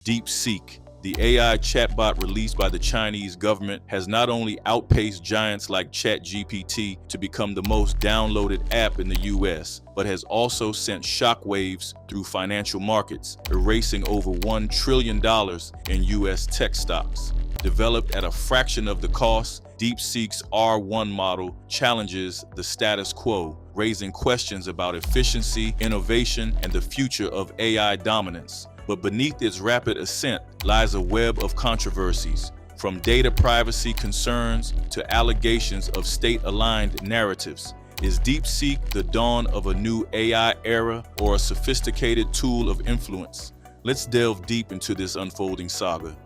DeepSeek, the AI chatbot released by the Chinese government, has not only outpaced giants like Chatgpt to become the most downloaded app in the US, but has also sent shockwaves through financial markets, erasing over $1 trillion in US tech stocks. Developed at a fraction of the cost, DeepSeek's R1 model challenges the status quo, raising questions about efficiency, innovation, and the future of AI dominance. But beneath its rapid ascent lies a web of controversies, from data privacy concerns to allegations of state-aligned narratives. Is DeepSeek the dawn of a new AI era or a sophisticated tool of influence? Let's delve deep into this unfolding saga.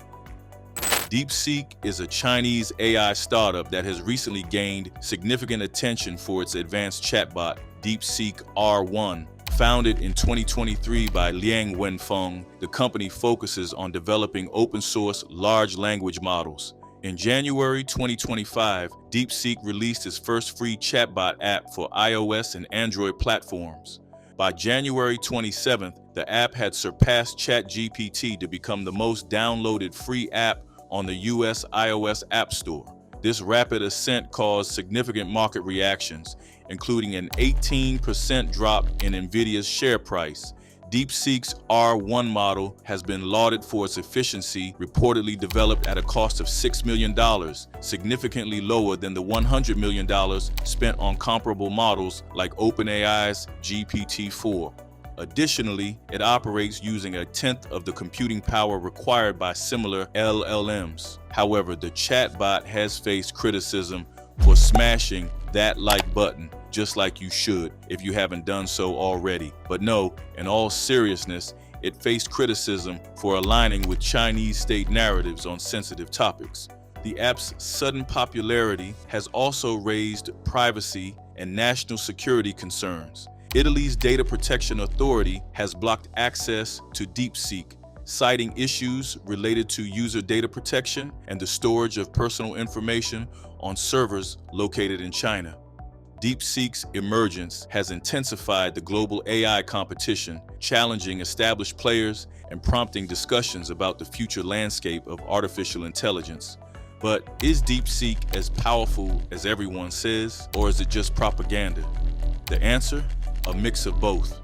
DeepSeek is a Chinese AI startup that has recently gained significant attention for its advanced chatbot, DeepSeek R1. Founded in 2023 by Liang Wenfeng, the company focuses on developing open-source large language models. In January 2025, DeepSeek released its first free chatbot app for iOS and Android platforms. By January 27th, the app had surpassed Chatgpt to become the most downloaded free app on the US iOS App Store. This rapid ascent caused significant market reactions, including an 18% drop in Nvidia's share price. DeepSeek's R1 model has been lauded for its efficiency, reportedly developed at a cost of $6 million, significantly lower than the $100 million spent on comparable models like OpenAI's GPT-4. Additionally, it operates using a tenth of the computing power required by similar LLMs. However, the chatbot has faced criticism for smashing that like button, just like you should if you haven't done so already. But no, in all seriousness, it faced criticism for aligning with Chinese state narratives on sensitive topics. The app's sudden popularity has also raised privacy and national security concerns. Italy's Data Protection Authority has blocked access to DeepSeek, citing issues related to user data protection and the storage of personal information on servers located in China. DeepSeek's emergence has intensified the global AI competition, challenging established players and prompting discussions about the future landscape of artificial intelligence. But is DeepSeek as powerful as everyone says, or is it just propaganda? The answer? A mix of both.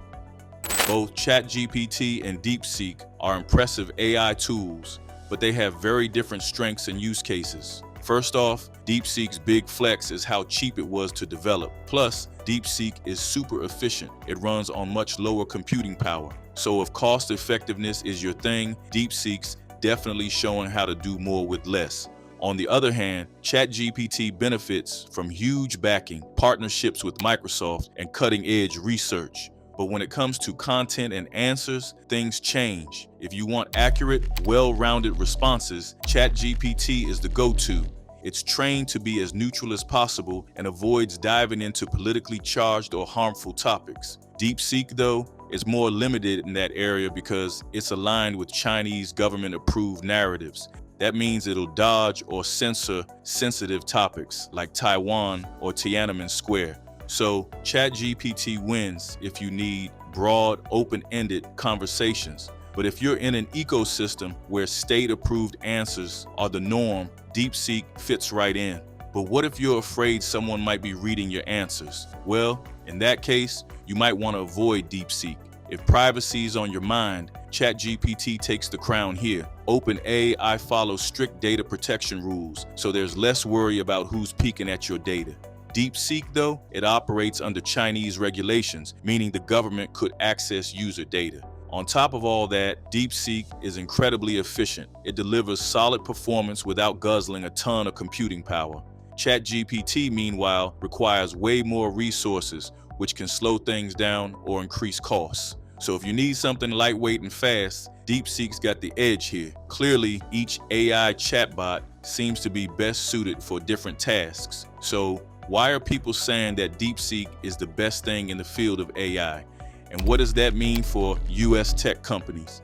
Both ChatGPT and DeepSeek are impressive AI tools, but they have very different strengths and use cases. First off, DeepSeek's big flex is how cheap it was to develop. Plus, DeepSeek is super efficient. It runs on much lower computing power. So if cost effectiveness is your thing, DeepSeek's definitely showing how to do more with less. On the other hand, ChatGPT benefits from huge backing, partnerships with Microsoft, and cutting-edge research. But when it comes to content and answers, things change. If you want accurate, well-rounded responses, ChatGPT is the go-to. It's trained to be as neutral as possible and avoids diving into politically charged or harmful topics. DeepSeek, though, is more limited in that area because it's aligned with Chinese government-approved narratives. That means it'll dodge or censor sensitive topics like Taiwan or Tiananmen Square. So ChatGPT wins if you need broad, open-ended conversations. But if you're in an ecosystem where state-approved answers are the norm, DeepSeek fits right in. But what if you're afraid someone might be reading your answers? Well, in that case, you might want to avoid DeepSeek. If privacy is on your mind, ChatGPT takes the crown here. OpenAI follows strict data protection rules, so there's less worry about who's peeking at your data. DeepSeek, though, it operates under Chinese regulations, meaning the government could access user data. On top of all that, DeepSeek is incredibly efficient. It delivers solid performance without guzzling a ton of computing power. ChatGPT, meanwhile, requires way more resources, which can slow things down or increase costs. So if you need something lightweight and fast, DeepSeek's got the edge here. Clearly, each AI chatbot seems to be best suited for different tasks. So why are people saying that DeepSeek is the best thing in the field of AI? And what does that mean for US tech companies?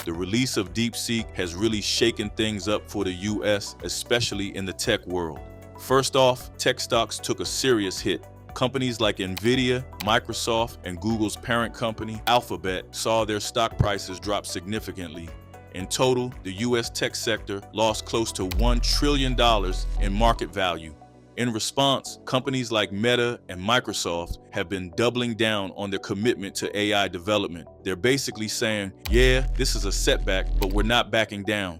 The release of DeepSeek has really shaken things up for the US, especially in the tech world. First off, tech stocks took a serious hit. Companies like Nvidia, Microsoft, and Google's parent company, Alphabet, saw their stock prices drop significantly. In total, the US tech sector lost close to $1 trillion in market value. In response, companies like Meta and Microsoft have been doubling down on their commitment to AI development. They're basically saying, yeah, this is a setback, but we're not backing down.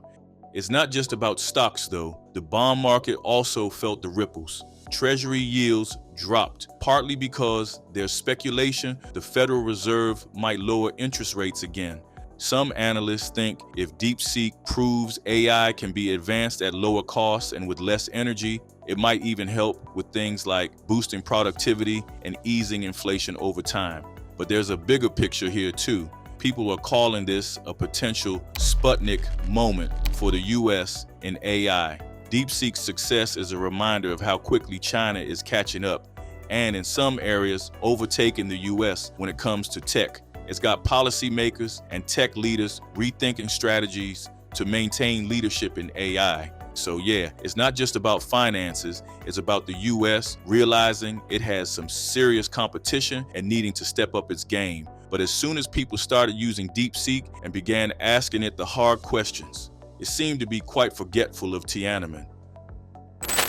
It's not just about stocks, though. The bond market also felt the ripples. Treasury yields dropped, partly because there's speculation the Federal Reserve might lower interest rates again. Some analysts think if DeepSeek proves AI can be advanced at lower costs and with less energy, it might even help with things like boosting productivity and easing inflation over time. But there's a bigger picture here too. People are calling this a potential Sputnik moment for the US in AI. DeepSeek's success is a reminder of how quickly China is catching up and in some areas overtaking the US when it comes to tech. It's got policymakers and tech leaders rethinking strategies to maintain leadership in AI. So yeah, it's not just about finances, it's about the US realizing it has some serious competition and needing to step up its game. But as soon as people started using DeepSeek and began asking it the hard questions, it seemed to be quite forgetful of Tiananmen.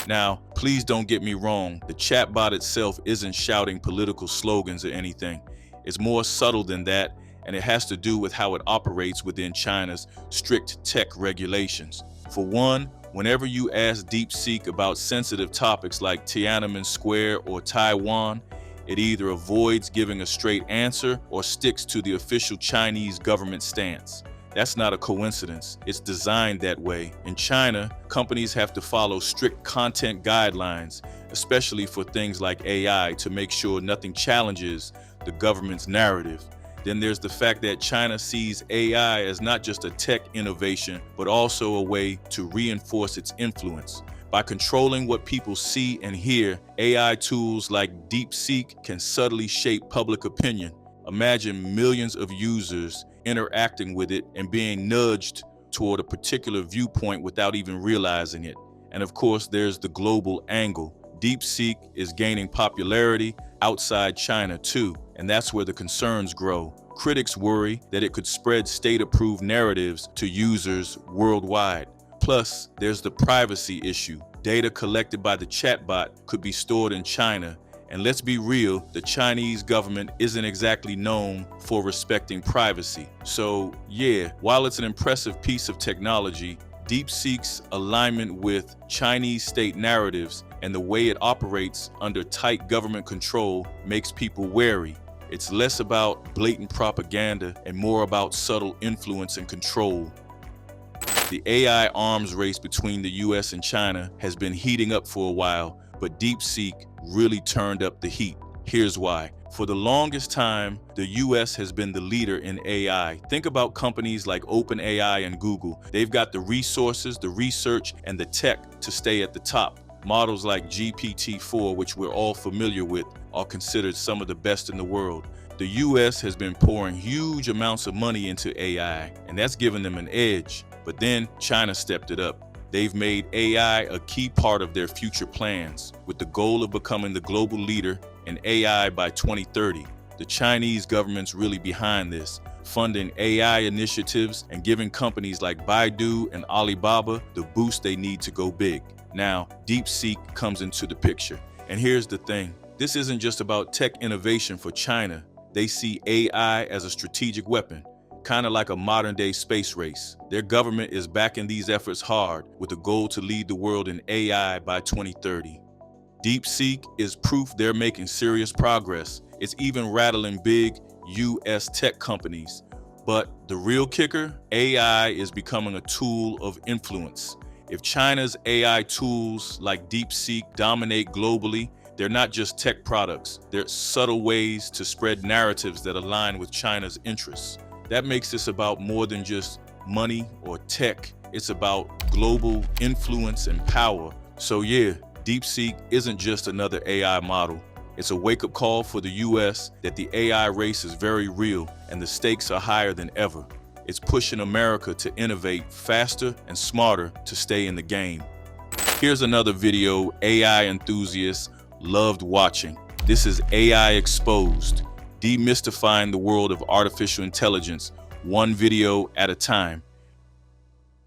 Now, please don't get me wrong, the chatbot itself isn't shouting political slogans or anything. It's more subtle than that, and it has to do with how it operates within China's strict tech regulations. For one, whenever you ask DeepSeek about sensitive topics like Tiananmen Square or Taiwan, it either avoids giving a straight answer or sticks to the official Chinese government stance. That's not a coincidence. It's designed that way. In China, companies have to follow strict content guidelines, especially for things like AI, to make sure nothing challenges the government's narrative. Then there's the fact that China sees AI as not just a tech innovation, but also a way to reinforce its influence. By controlling what people see and hear, AI tools like DeepSeek can subtly shape public opinion. Imagine millions of users interacting with it and being nudged toward a particular viewpoint without even realizing it. And of course, there's the global angle. DeepSeek is gaining popularity outside China too, and that's where the concerns grow. Critics worry that it could spread state-approved narratives to users worldwide. Plus, there's the privacy issue. Data collected by the chatbot could be stored in China, and let's be real, the Chinese government isn't exactly known for respecting privacy. So yeah, while it's an impressive piece of technology, DeepSeek's alignment with Chinese state narratives and the way it operates under tight government control makes people wary. It's less about blatant propaganda and more about subtle influence and control. The AI arms race between the US and China has been heating up for a while, but DeepSeek really turned up the heat. Here's why. For the longest time, the US has been the leader in AI. Think about companies like OpenAI and Google. They've got the resources, the research, and the tech to stay at the top. Models like GPT-4, which we're all familiar with, are considered some of the best in the world. The US has been pouring huge amounts of money into AI, and that's given them an edge. But then China stepped it up. They've made AI a key part of their future plans, with the goal of becoming the global leader in AI by 2030. The Chinese government's really behind this, funding AI initiatives and giving companies like Baidu and Alibaba the boost they need to go big. Now, DeepSeek comes into the picture. And here's the thing, this isn't just about tech innovation for China. They see AI as a strategic weapon, kind of like a modern-day space race. Their government is backing these efforts hard with a goal to lead the world in AI by 2030. DeepSeek is proof they're making serious progress. It's even rattling big US tech companies. But the real kicker, AI is becoming a tool of influence. If China's AI tools like DeepSeek dominate globally, they're not just tech products. They're subtle ways to spread narratives that align with China's interests. That makes this about more than just money or tech. It's about global influence and power. So yeah, DeepSeek isn't just another AI model. It's a wake-up call for the US that the AI race is very real and the stakes are higher than ever. It's pushing America to innovate faster and smarter to stay in the game. Here's another video AI enthusiasts loved watching. This is AI Exposed, demystifying the world of artificial intelligence, one video at a time.